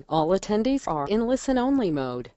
All attendees are in listen-only mode.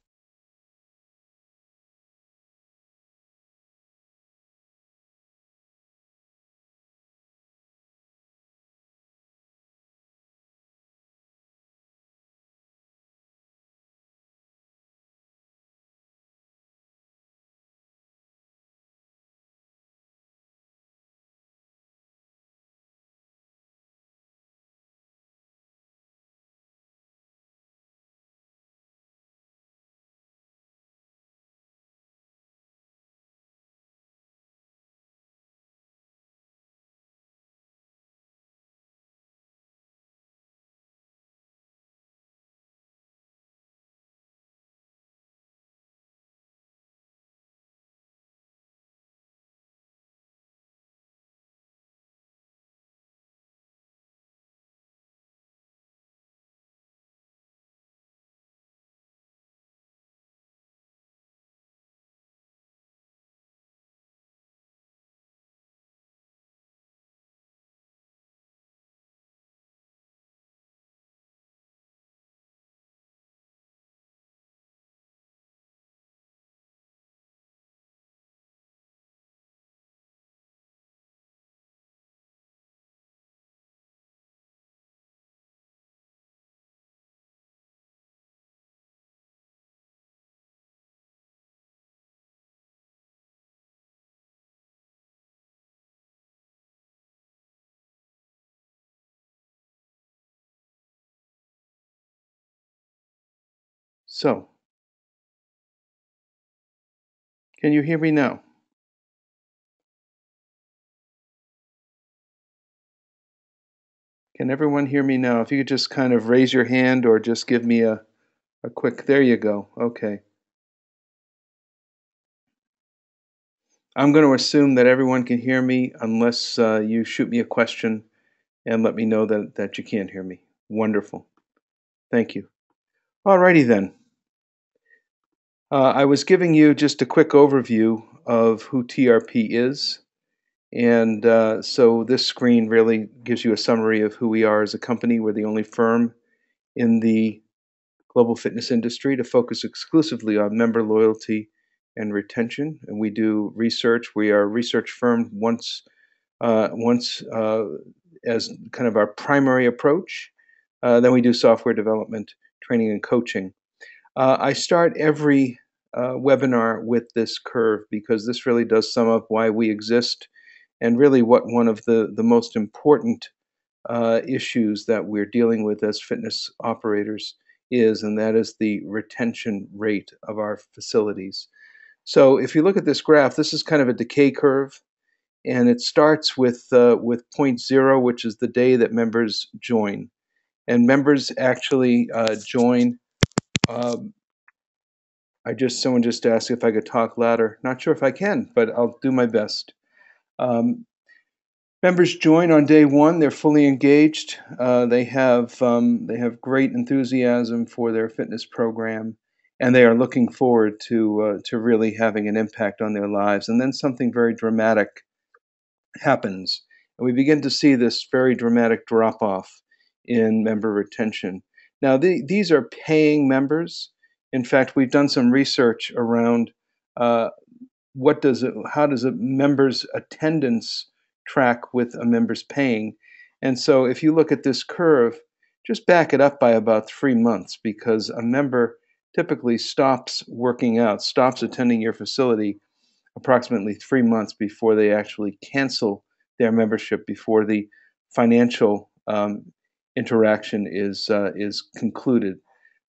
So, can you hear me now? Can everyone hear me now? If you could just kind of raise your hand or just give me a quick, there you go. Okay. I'm going to assume that everyone can hear me unless you shoot me a question and let me know that you can't hear me. Wonderful. Thank you. Alrighty then. I was giving you just a quick overview of who TRP is. And so this screen really gives you a summary of who we are as a company. We're the only firm in the global fitness industry to focus exclusively on member loyalty and retention. And we do research. We are a research firm once as kind of our primary approach. Then we do software development, training, and coaching. I start every webinar with this curve because this really does sum up why we exist and really what one of the most important issues that we're dealing with as fitness operators is, and that is the retention rate of our facilities. So if you look at this graph, this is kind of a decay curve, and it starts with point zero, which is the day that members join, and members actually join. Um, someone just asked if I could talk louder. Not sure if I can, but I'll do my best. Um, Members join on day one. They're fully engaged. They have great enthusiasm for their fitness program, and they are looking forward to really having an impact on their lives. And then something very dramatic happens, and we begin to see this very dramatic drop off in member retention. Now, these are paying members. In fact, we've done some research around uh, how does a member's attendance track with a member's paying. And so if you look at this curve, just back it up by about 3 months, because a member typically stops working out, stops attending your facility approximately 3 months before they actually cancel their membership, before the financial interaction is concluded.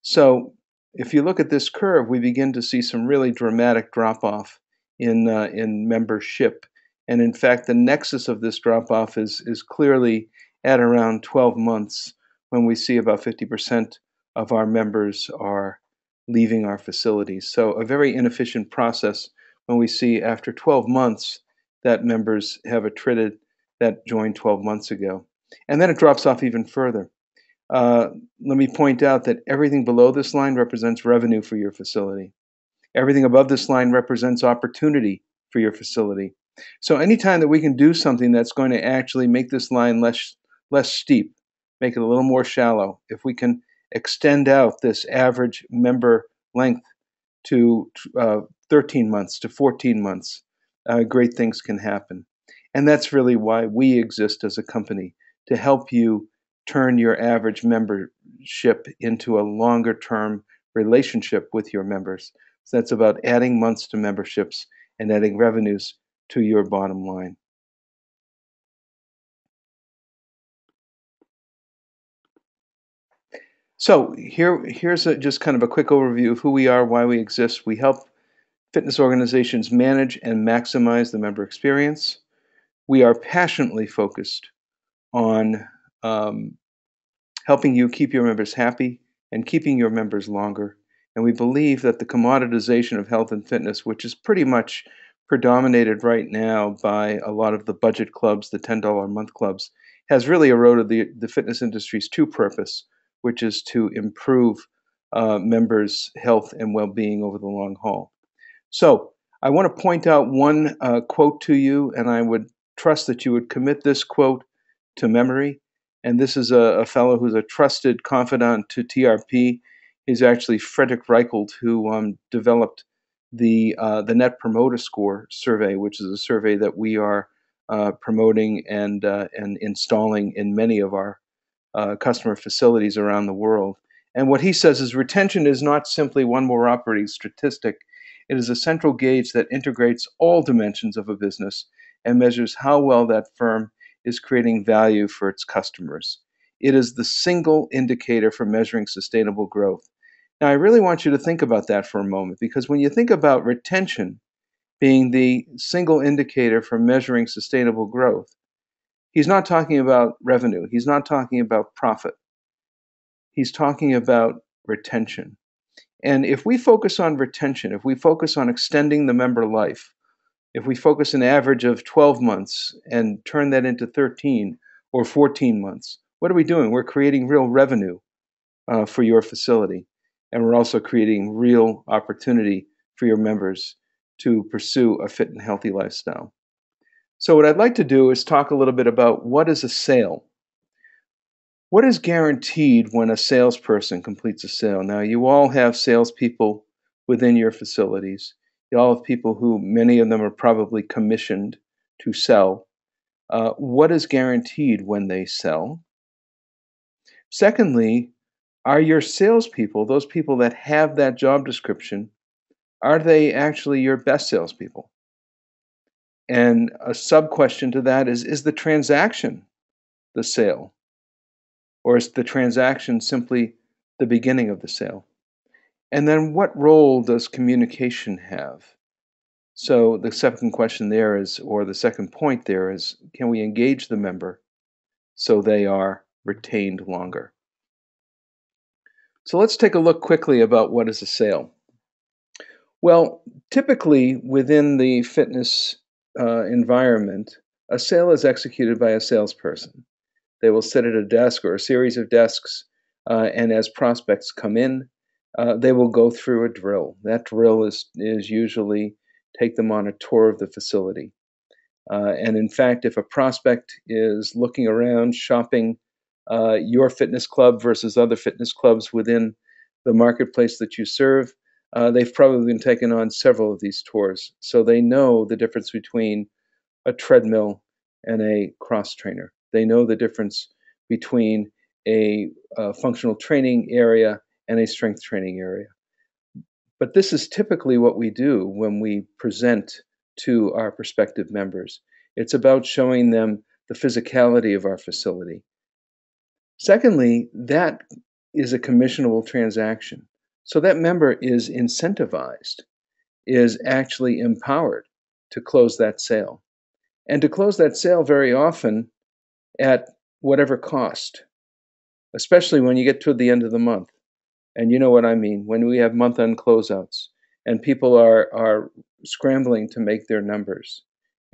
So if you look at this curve, we begin to see some really dramatic drop off in membership, and in fact, the nexus of this drop off is clearly at around 12 months, when we see about 50% of our members are leaving our facilities. So a very inefficient process when we see after 12 months that members have attrited that joined 12 months ago. And then it drops off even further. Let me point out that everything below this line represents revenue for your facility. Everything above this line represents opportunity for your facility. So anytime that we can do something that's going to actually make this line less steep, make it a little more shallow, if we can extend out this average member length to 13 months, to 14 months, great things can happen. And that's really why we exist as a company, to help you turn your average membership into a longer term relationship with your members. So that's about adding months to memberships and adding revenues to your bottom line. So here's just kind of a quick overview of who we are, why we exist. We help fitness organizations manage and maximize the member experience. We are passionately focused on helping you keep your members happy and keeping your members longer. And we believe that the commoditization of health and fitness, which is pretty much predominated right now by a lot of the budget clubs, the $10 a month clubs, has really eroded the fitness industry's true purpose, which is to improve members' health and well being over the long haul. So I want to point out one quote to you, and I would trust that you would commit this quote to memory. And this is a fellow who's a trusted confidant to TRP. He's actually Frederick Reichelt, who developed the Net Promoter Score survey, which is a survey that we are promoting and installing in many of our customer facilities around the world. And what he says is retention is not simply one more operating statistic. It is a central gauge that integrates all dimensions of a business and measures how well that firm is creating value for its customers. It is the single indicator for measuring sustainable growth. Now, I really want you to think about that for a moment, because when you think about retention being the single indicator for measuring sustainable growth, he's not talking about revenue. He's not talking about profit. He's talking about retention. And if we focus on retention, if we focus on extending the member life, if we focus an average of 12 months and turn that into 13 or 14 months, what are we doing? We're creating real revenue for your facility. And we're also creating real opportunity for your members to pursue a fit and healthy lifestyle. So what I'd like to do is talk a little bit about what is a sale. What is guaranteed when a salesperson completes a sale? Now, you all have salespeople within your facilities. You all have people who, many of them are probably commissioned to sell. What is guaranteed when they sell? Secondly, are your salespeople, those people that have that job description, are they actually your best salespeople? And a sub question to that is the transaction the sale? Or is the transaction simply the beginning of the sale? And then what role does communication have? So the second question there is, or the second point there is, can we engage the member so they are retained longer? So let's take a look quickly about what is a sale. Well, typically within the fitness environment, a sale is executed by a salesperson. They will sit at a desk or a series of desks, and as prospects come in, they will go through a drill. That drill is usually take them on a tour of the facility. And in fact, if a prospect is looking around, shopping your fitness club versus other fitness clubs within the marketplace that you serve, they've probably been taken on several of these tours. So they know the difference between a treadmill and a cross trainer. They know the difference between a functional training area and a strength training area. But this is typically what we do when we present to our prospective members. It's about showing them the physicality of our facility. Secondly, that is a commissionable transaction. So that member is incentivized, is actually empowered to close that sale. And to close that sale very often at whatever cost, especially when you get to the end of the month. And you know what I mean, when we have month-end closeouts and people are scrambling to make their numbers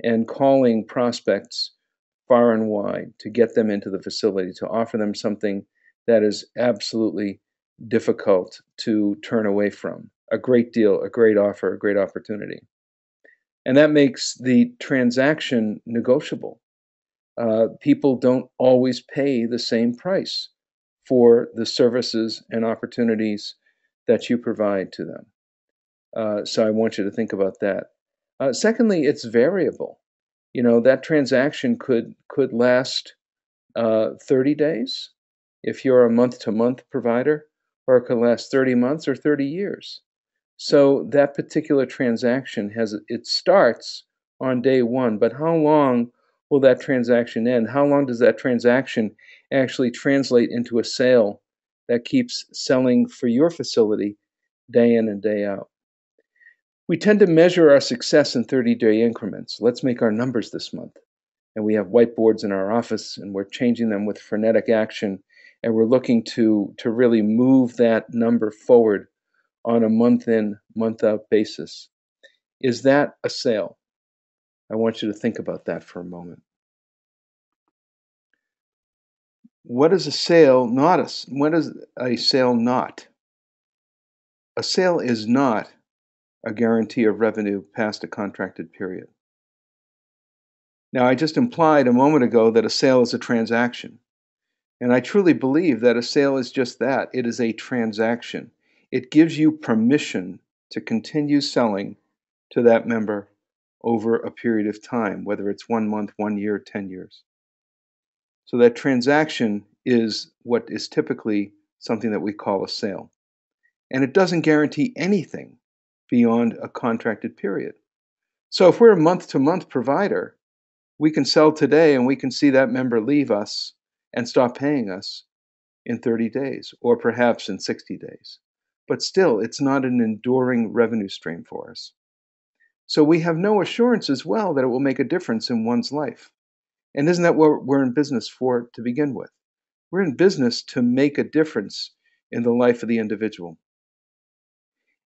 and calling prospects far and wide to get them into the facility, to offer them something that is absolutely difficult to turn away from. A great deal, a great offer, a great opportunity. And that makes the transaction negotiable. People don't always pay the same price for the services and opportunities that you provide to them. So I want you to think about that. Secondly, it's variable. That transaction could last 30 days if you're a month-to-month provider, or it could last 30 months or 30 years. So that particular transaction it starts on day one, but how long will that transaction end? How long does that transaction actually translate into a sale that keeps selling for your facility day in and day out? We tend to measure our success in 30-day increments. Let's make our numbers this month. And we have whiteboards in our office, and we're changing them with frenetic action, and we're looking to really move that number forward on a month in, month out basis. Is that a sale? I want you to think about that for a moment. What is a sale not what is a sale not? A sale is not a guarantee of revenue past a contracted period. Now, I just implied a moment ago that a sale is a transaction. And I truly believe that a sale is just that. It is a transaction. It gives you permission to continue selling to that member over a period of time, whether it's 1 month, 1 year, 10 years. So that transaction is what is typically something that we call a sale. And it doesn't guarantee anything beyond a contracted period. So if we're a month-to-month provider, we can sell today and we can see that member leave us and stop paying us in 30 days or perhaps in 60 days. But still, it's not an enduring revenue stream for us. So we have no assurance as well that it will make a difference in one's life. And isn't that what we're in business for to begin with? We're in business to make a difference in the life of the individual.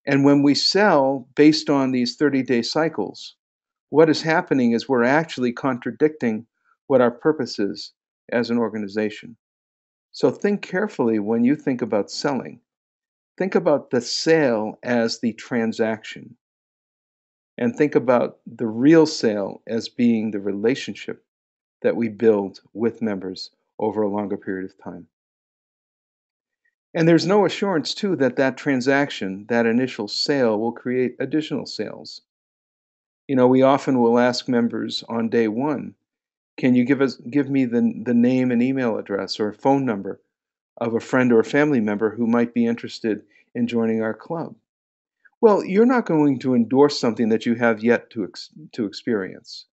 And when we sell based on these 30-day cycles, what is happening is we're actually contradicting what our purpose is as an organization. So think carefully when you think about selling. Think about the sale as the transaction, and think about the real sale as being the relationship that we build with members over a longer period of time. And there's no assurance, too, that that transaction, that initial sale, will create additional sales. We often will ask members on day one, can you give me the name and email address or phone number of a friend or a family member who might be interested in joining our club? Well, you're not going to endorse something that you have yet to experience.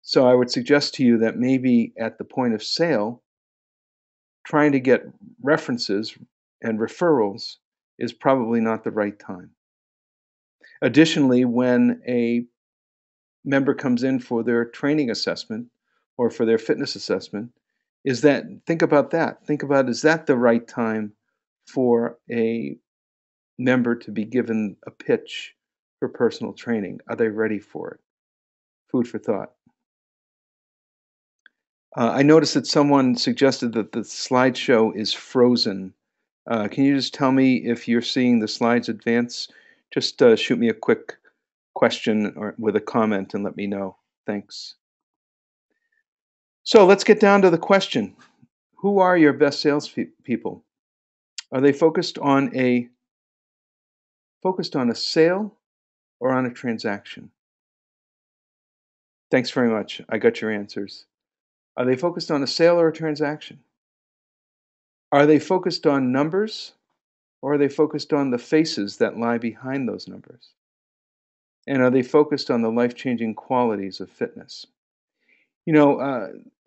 So I would suggest to you that maybe at the point of sale, trying to get references and referrals is probably not the right time. Additionally, when a member comes in for their training assessment or for their fitness assessment, think about that. Think about, is that the right time for a member to be given a pitch for personal training? Are they ready for it? Food for thought. I noticed that someone suggested that the slideshow is frozen. Can you just tell me if you're seeing the slides advance? Just shoot me a quick question or with a comment and let me know. Thanks. So let's get down to the question. Who are your best salespeople? Are they focused on a sale or on a transaction? Thanks very much. I got your answers. Are they focused on a sale or a transaction? Are they focused on numbers, or are they focused on the faces that lie behind those numbers? And are they focused on the life-changing qualities of fitness?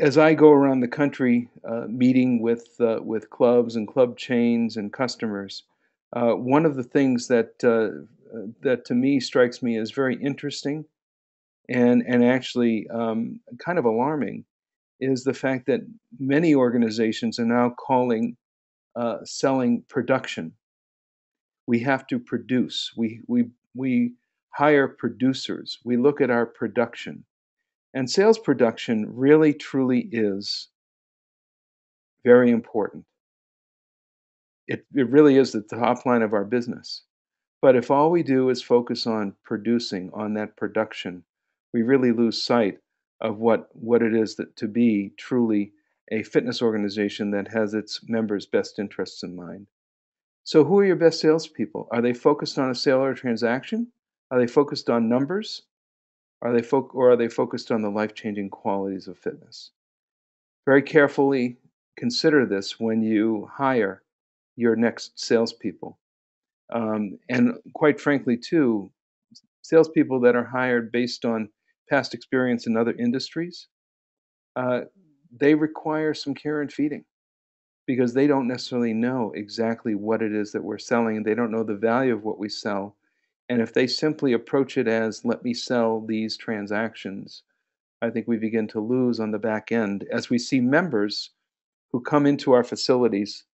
As I go around the country meeting with clubs and club chains and customers, one of the things that to me strikes me as very interesting and actually kind of alarming is the fact that many organizations are now calling selling production. We have to produce. We hire producers. We look at our production. And sales production really, truly is very important. It really is the top line of our business. But if all we do is focus on producing, on that production, we really lose sight of what it is that to be truly a fitness organization that has its members' best interests in mind. So, who are your best salespeople? Are they focused on a sale or a transaction? Are they focused on numbers? Or are they focused on the life-changing qualities of fitness? Very carefully consider this when you hire your next salespeople. And quite frankly, too, salespeople that are hired based on past experience in other industries, uh, they require some care and feeding because they don't necessarily know exactly what it is that we're selling, and they don't know the value of what we sell. And if they simply approach it as, let me sell these transactions, I think we begin to lose on the back end as we see members who come into our facilities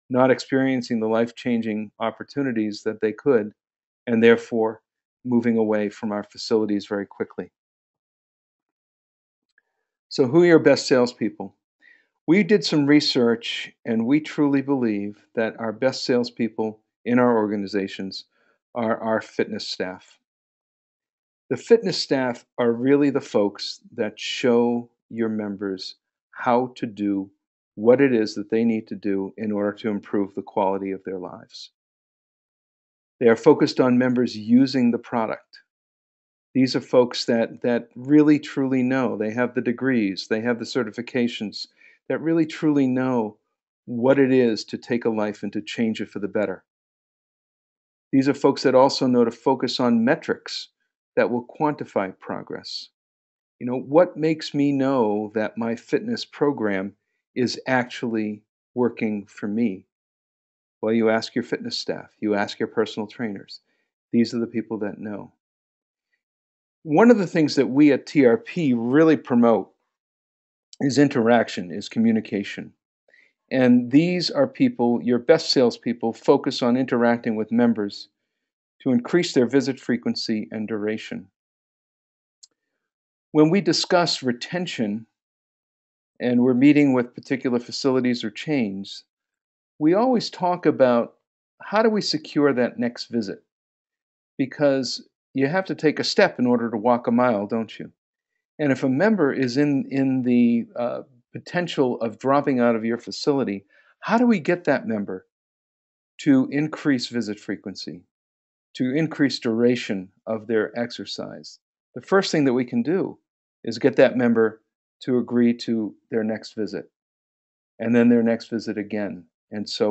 not experiencing the life changing opportunities that they could, and therefore moving away from our facilities very quickly. So, who are your best salespeople? We did some research and we truly believe that our best salespeople in our organizations are our fitness staff. The fitness staff are really the folks that show your members how to do what it is that they need to do in order to improve the quality of their lives. They are focused on members using the product. These are folks that really truly know. They have the degrees, they have the certifications, that really truly know what it is to take a life and to change it for the better. These are folks that also know to focus on metrics that will quantify progress. What makes me know that my fitness program is actually working for me? Well, you ask your fitness staff, you ask your personal trainers. These are the people that know. One of the things that we at TRP really promote is interaction, is communication. And these are people, your best salespeople, focus on interacting with members to increase their visit frequency and duration. When we discuss retention and we're meeting with particular facilities or chains, we always talk about how do we secure that next visit? Because you have to take a step in order to walk a mile, don't you? And if a member is in the potential of dropping out of your facility, how do we get that member to increase visit frequency, to increase duration of their exercise? The first thing that we can do is get that member to agree to their next visit, and then their next visit again, and so